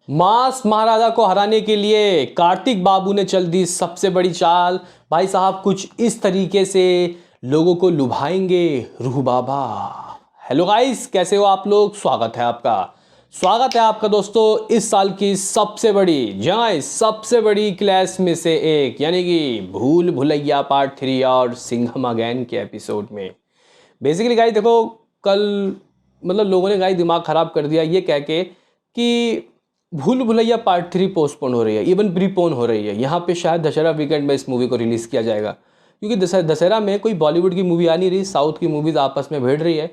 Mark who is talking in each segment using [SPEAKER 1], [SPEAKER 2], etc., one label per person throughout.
[SPEAKER 1] मास महाराजा को हराने के लिए कार्तिक बाबू ने चल दी सबसे बड़ी चाल। भाई साहब कुछ इस तरीके से लोगों को लुभाएंगे रूह बाबा। हेलो गाइस, कैसे हो आप लोग? स्वागत है आपका दोस्तों इस साल की सबसे बड़ी सबसे बड़ी क्लास में से एक यानी कि भूल भुलैया पार्ट 3 और सिंघम अगेन के एपिसोड में। बेसिकली गाइस देखो, कल मतलब लोगों ने गाइस दिमाग ख़राब कर दिया ये कह के कि भूल भुलैया पार्ट 3 पोस्टपोन हो रही है, इवन प्रीपोन हो रही है। यहाँ पे शायद दशहरा वीकेंड में इस मूवी को रिलीज़ किया जाएगा, क्योंकि दशहरा में कोई बॉलीवुड की मूवी आ नहीं रही, साउथ की मूवीज़ आपस में भिड़ रही है।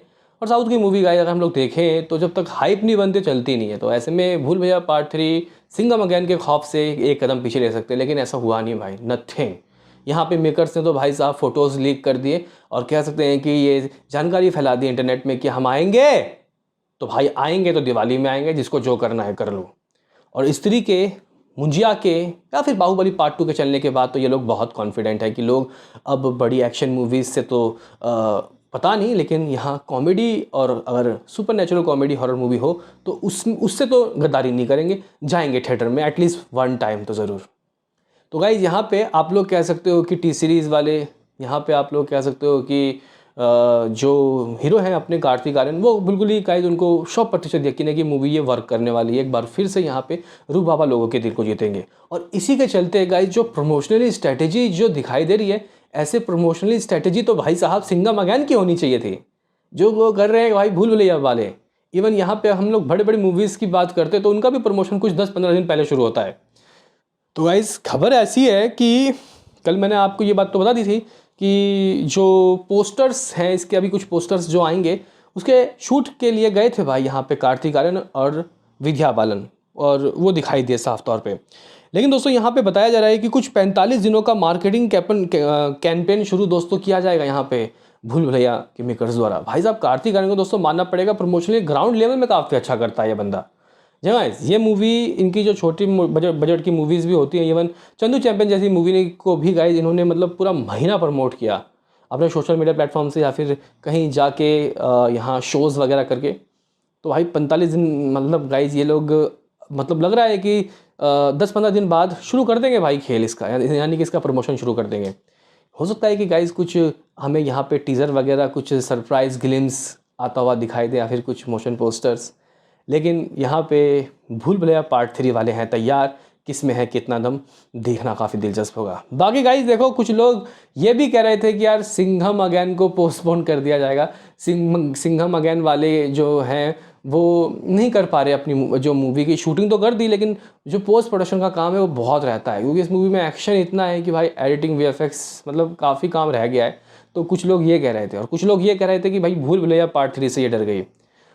[SPEAKER 1] और साउथ की मूवी गाइस अगर हम लोग देखें तो जब तक हाइप नहीं बनती चलती नहीं है। तो ऐसे में भूल भुलैया पार्ट 3 सिंघम अगेन के खौफ से एक कदम पीछे ले सकते हैं, लेकिन ऐसा हुआ नहीं भाई, नथिंग। यहाँ पे मेकर्स ने तो भाई साहब फ़ोटोज़ लीक कर दिए और कह सकते हैं कि ये जानकारी फैला दी इंटरनेट में कि हम आएंगे। तो भाई आएंगे तो दिवाली में आएंगे, जिसको जो करना है कर लो। और स्त्री के, मुंजिया के या फिर बाहुबली पार्ट 2 के चलने के बाद तो ये लोग बहुत कॉन्फिडेंट है कि लोग अब बड़ी एक्शन मूवीज़ से तो पता नहीं, लेकिन यहाँ कॉमेडी और अगर super natural comedy horror movie हो तो उससे तो गद्दारी नहीं करेंगे, जाएंगे थिएटर में एटलीस्ट वन टाइम तो ज़रूर। तो गाइज़ यहाँ पे आप लोग कह सकते हो कि टी सीरीज़ वाले, यहाँ पे आप लोग कह सकते हो कि जो हीरो हैं अपने कार्तिक आर्यन, वो बिल्कुल ही गाइज उनको 100% यकीन है कि मूवी ये वर्क करने वाली है। एक बार फिर से यहाँ पे रूह बाबा लोगों के दिल को जीतेंगे। और इसी के चलते गाइज जो प्रमोशनली स्ट्रैटेजी जो दिखाई दे रही है, ऐसे प्रमोशनली स्ट्रैटेजी तो भाई साहब सिंघम अगेन की होनी चाहिए थी, जो वो कर रहे हैं भाई भूल भुलैया वाले। इवन यहाँ पे हम लोग बड़े बड़े मूवीज़ की बात करते हैं तो उनका भी प्रमोशन कुछ 10-15 दिन पहले शुरू होता है। तो गाइस खबर ऐसी है कि कल मैंने आपको ये बात तो बता दी थी कि जो पोस्टर्स हैं इसके, अभी कुछ पोस्टर्स जो आएंगे उसके शूट के लिए गए थे भाई यहाँ पे कार्तिक आर्यन और विद्या बालन, और वो दिखाई दिए साफ तौर पे। लेकिन दोस्तों यहाँ पे बताया जा रहा है कि कुछ 45 दिनों का मार्केटिंग कैंपेन शुरू दोस्तों किया जाएगा यहाँ पे भूल भुलैया के मेकर्स द्वारा। भाई साहब कार्तिक आर्यन को दोस्तों मानना पड़ेगा, प्रमोशनली ग्राउंड लेवल में काफ़ी अच्छा करता है ये बंदा। जी हाँ, ये मूवी इनकी जो छोटी बजट की मूवीज़ भी होती हैं, इवन चंदू चैंपियन जैसी मूवी को भी गाइज इन्होंने मतलब पूरा महीना प्रमोट किया अपने सोशल मीडिया प्लेटफॉर्म से या फिर कहीं जाके यहाँ शोज़ वगैरह करके। तो भाई 45 दिन मतलब गाइज ये लोग मतलब लग रहा है कि 10-15 दिन बाद शुरू कर देंगे भाई खेल इसका, यानी कि इसका प्रमोशन शुरू कर देंगे। हो सकता है कि गाइज कुछ हमें यहाँ पे टीज़र वगैरह कुछ सरप्राइज़ ग्लिम्स आता हुआ दिखाई दे या फिर कुछ मोशन पोस्टर्स। लेकिन यहाँ पे भूल भुलैया पार्ट 3 वाले हैं तैयार, किस में है कितना दम, देखना काफ़ी दिलचस्प होगा। बाकी गाइस देखो, कुछ लोग ये भी कह रहे थे कि यार सिंघम अगेन को पोस्टपोन कर दिया जाएगा। सिंघम अगेन वाले जो हैं वो नहीं कर पा रहे अपनी जो मूवी की शूटिंग तो कर दी, लेकिन जो पोस्ट प्रोडक्शन का काम है वो बहुत रहता है, क्योंकि इस मूवी में एक्शन इतना है कि भाई एडिटिंग वीएफएक्स मतलब काफ़ी काम रह गया है। तो कुछ लोग ये कह रहे थे, और कुछ लोग ये कह रहे थे कि भाई भूल भुलैया पार्ट 3 से ये डर गई।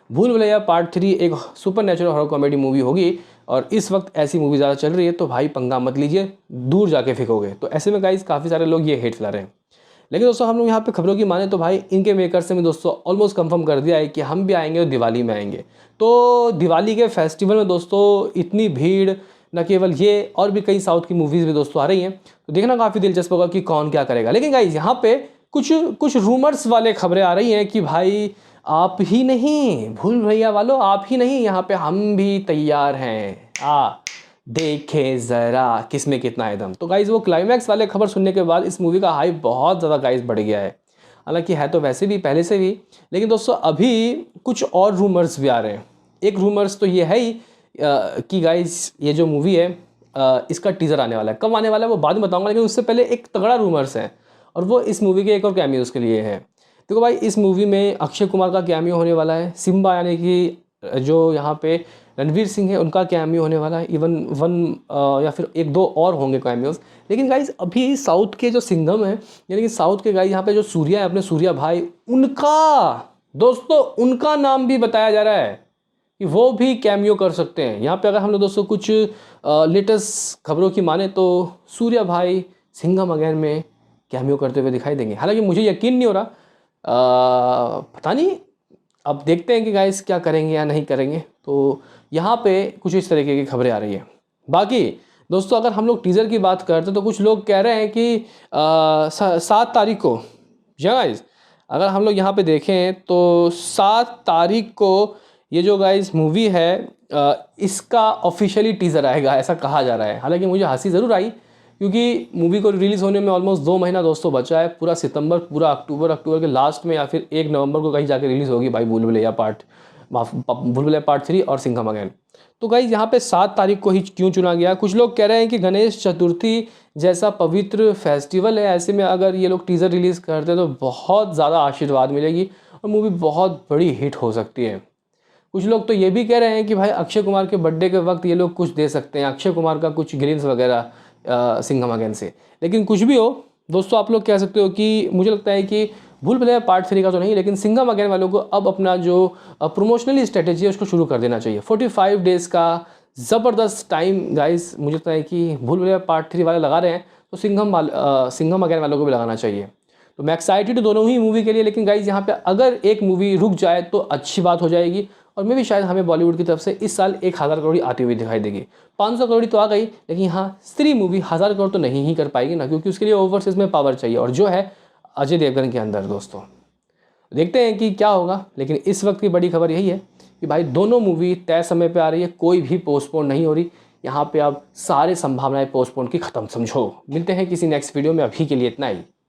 [SPEAKER 1] भूल भुलैया पार्ट 3 एक super natural horror comedy movie होगी, और इस वक्त ऐसी मूवी ज़्यादा चल रही है, तो भाई पंगा मत लीजिए, दूर जाके फेंकोगे। तो ऐसे में गाइस काफ़ी सारे लोग ये हेट फैला रहे हैं। लेकिन दोस्तों हम लोग यहाँ पे खबरों की माने तो भाई इनके मेकर्स ने दोस्तों ऑलमोस्ट कंफर्म कर दिया है कि हम भी आएंगे और दिवाली में आएंगे। तो दिवाली के फेस्टिवल में दोस्तों इतनी भीड़, न केवल ये और भी कई साउथ की मूवीज़ भी दोस्तों आ रही हैं, तो देखना काफ़ी दिलचस्प होगा कि कौन क्या करेगा। लेकिन गाइस यहाँ पे कुछ रूमर्स वाले खबरें आ रही हैं कि भाई आप ही नहीं भूल भैया वालों, आप ही नहीं, यहाँ पे हम भी तैयार हैं। देखे ज़रा किस में कितना है दम। तो गाइज़ वो क्लाइमैक्स वाले खबर सुनने के बाद इस मूवी का हाइप बहुत ज़्यादा गाइज़ बढ़ गया है। हालांकि है तो वैसे भी पहले से भी, लेकिन दोस्तों अभी कुछ और रूमर्स भी आ रहे हैं। एक रूमर्स तो ये है ही कि गाइज़ ये जो मूवी है इसका टीज़र आने वाला है। कब आने वाला है वो बाद में बताऊँगा, लेकिन उससे पहले एक तगड़ा रूमर्स है, और वो इस मूवी के एक और कैमियोज़ के लिए है। देखो भाई इस मूवी में अक्षय कुमार का कैमियो होने वाला है, सिम्बा यानी कि जो यहाँ पे रणवीर सिंह है उनका कैमियो होने वाला है, इवन या फिर 1-2 और होंगे कैमियोज। लेकिन गाइज अभी साउथ के जो सिंघम है, यानी कि साउथ के गाइज यहाँ पे जो सूर्या है अपने सूर्या भाई, उनका दोस्तों उनका नाम भी बताया जा रहा है कि वो भी कैमियो कर सकते हैं यहाँ पे। अगर हम लोग दोस्तों कुछ लेटेस्ट खबरों की माने तो सूर्या भाई सिंघम अगेन में कैमियो करते हुए दिखाई देंगे। हालांकि मुझे यकीन नहीं हो रहा, पता नहीं, अब देखते हैं कि गाइस क्या करेंगे या नहीं करेंगे। तो यहाँ पे कुछ इस तरीके की खबरें आ रही है। बाकी दोस्तों अगर हम लोग टीज़र की बात करते तो कुछ लोग कह रहे हैं कि 7 तारीख को, गाइस अगर हम लोग यहाँ पे देखें तो 7 तारीख को ये जो गाइस मूवी है इसका ऑफिशियली टीज़र आएगा ऐसा कहा जा रहा है। हालांकि मुझे हंसी ज़रूर आई क्योंकि मूवी को रिलीज़ होने में ऑलमोस्ट 2 महीना दोस्तों बचा है। पूरा सितंबर, पूरा अक्टूबर के लास्ट में या फिर 1 नवंबर को कहीं जाके रिलीज़ होगी भाई भूल भुलैया पार्ट 3 और सिंघम अगेन। तो गाइस यहाँ पे 7 तारीख को ही क्यों चुना गया? कुछ लोग कह रहे हैं कि गणेश चतुर्थी जैसा पवित्र फेस्टिवल है, ऐसे में अगर ये लोग टीज़र रिलीज़ करते तो बहुत ज़्यादा आशीर्वाद मिलेगी और मूवी बहुत बड़ी हिट हो सकती है। कुछ लोग तो ये भी कह रहे हैं कि भाई अक्षय कुमार के बर्थडे के वक्त ये लोग कुछ दे सकते हैं, अक्षय कुमार का कुछ ग्लिम्स वगैरह सिंघम अगेन से। लेकिन कुछ भी हो दोस्तों, आप लोग कह सकते हो कि मुझे लगता है कि भूल भुलैया पार्ट 3 का तो नहीं, लेकिन सिंघम अगेन वालों को अब अपना जो प्रमोशनल स्ट्रेटेजी है उसको शुरू कर देना चाहिए। 45 डेज़ का ज़बरदस्त टाइम गाइस, मुझे लगता है कि भूल भुलैया पार्ट 3 वाले लगा रहे हैं तो सिंघम अगेन वालों को भी लगाना चाहिए। तो मैं एक्साइटेड दोनों ही मूवी के लिए। लेकिन गाइस यहाँ पे अगर एक मूवी रुक जाए तो अच्छी बात हो जाएगी और मे भी शायद हमें बॉलीवुड की तरफ से इस साल 1000 करोड़ आती हुई दिखाई देगी। 500 करोड़ तो आ गई, लेकिन हाँ स्त्री मूवी 1000 करोड़ तो नहीं ही कर पाएगी ना, क्योंकि उसके लिए ओवरसीज में पावर चाहिए और जो है अजय देवगन के अंदर। दोस्तों देखते हैं कि क्या होगा, लेकिन इस वक्त की बड़ी खबर यही है कि भाई दोनों मूवी तय समय पे आ रही है, कोई भी पोस्टपोन नहीं हो रही। यहाँ पे अब सारे संभावनाएं पोस्टपोन की खत्म समझो। मिलते हैं किसी नेक्स्ट वीडियो में, अभी के लिए इतना ही।